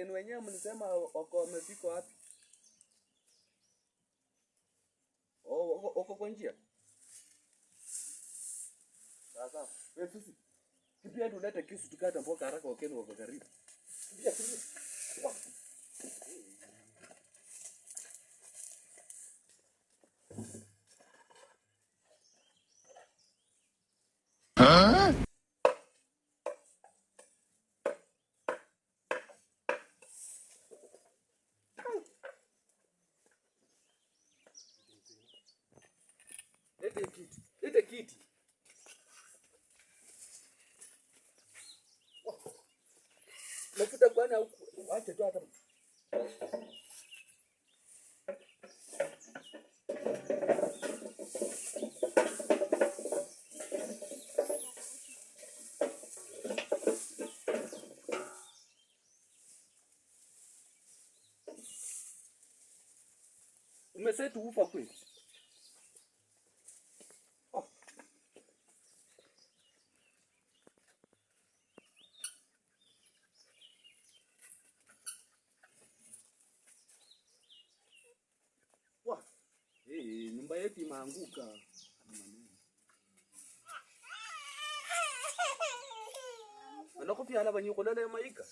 wageni wenyewe mlisema wako wamefika wapi? Wako kwa njia. Sasa, wewe sisi. Kipia ndio leta kisu tukata mboka haraka wageni wako karibu. Kipia. Lete kiti. Mafuta bwana acha tu hata. Umesetu ufa kweli? Nyumba yetu imeanguka. Anakupia ala banyu kolele maika.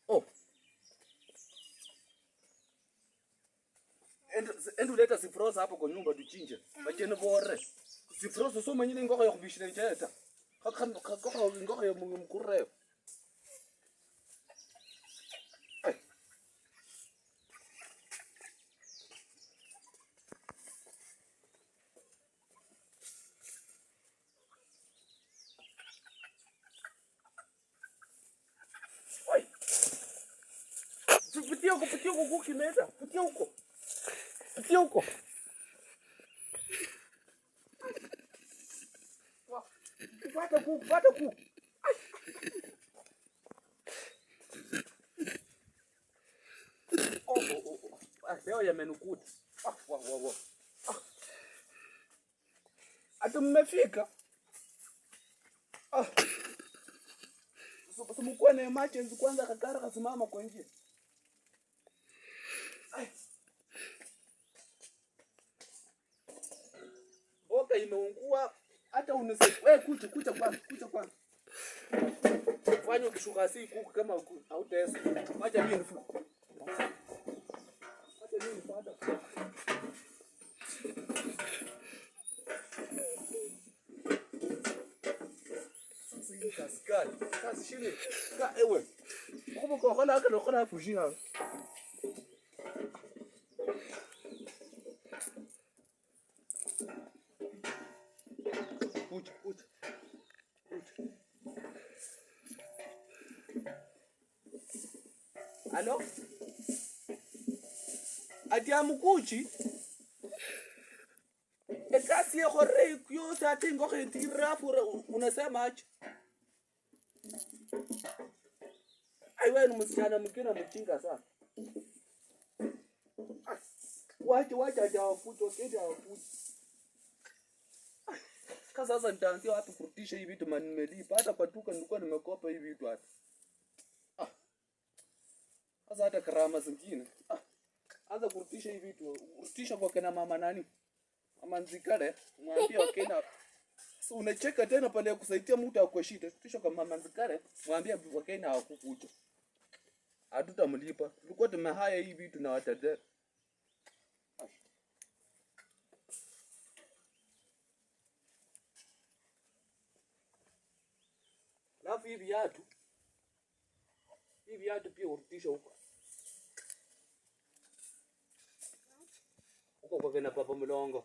Oh. Endo leta sifroza hapo kwa nyumba tuchinje. Bachene bore. Sifroza so manyine ngoko ya kubishira njeta. Ngoko ya mkureo. Pitia huko kukimeza. Pitia huko. Pata ku. Leo yamenukuta. Ati mmefika? Sumukua na emergency kwanza kakara kasimama kwa njia. Boka imeungua hata unise wewe kucha kwanza. Fanya ukishuka siku kama hautaweza. Acha mimi nifu. Acha mimi nipata. Kasi shini. Ka ewe. Kubo ko kana kujia. Kucha. Alo? Ati amukuchi? Ekasi ya khore kyo sa tingo khentira fura unasema aje? Wewe ni msichana mkina mchinga sana. Wacha hawakuja wakati hawakuja. Sasa nitaanzia wapi kurutisha hivi vitu nimelipa hata kwa duka nilikuwa nimekopa hivi vitu hata. Sasa hata karama zingine. Anza kurutisha hivi vitu. Kurutisha kwa kina mama nani? Mama Nzikale, mwambie wakena. So unacheka tena pale ya kusaidia mtu akweshite. Kurutisha kwa mama Nzikale, mwambie wakena hawakukuja. Hatutamlipa. Tulikuwa tumehaya hivi vitu na watadere. Lafu hivi viatu pia urutisha huko. Huko kwa kina Papa Mlongo.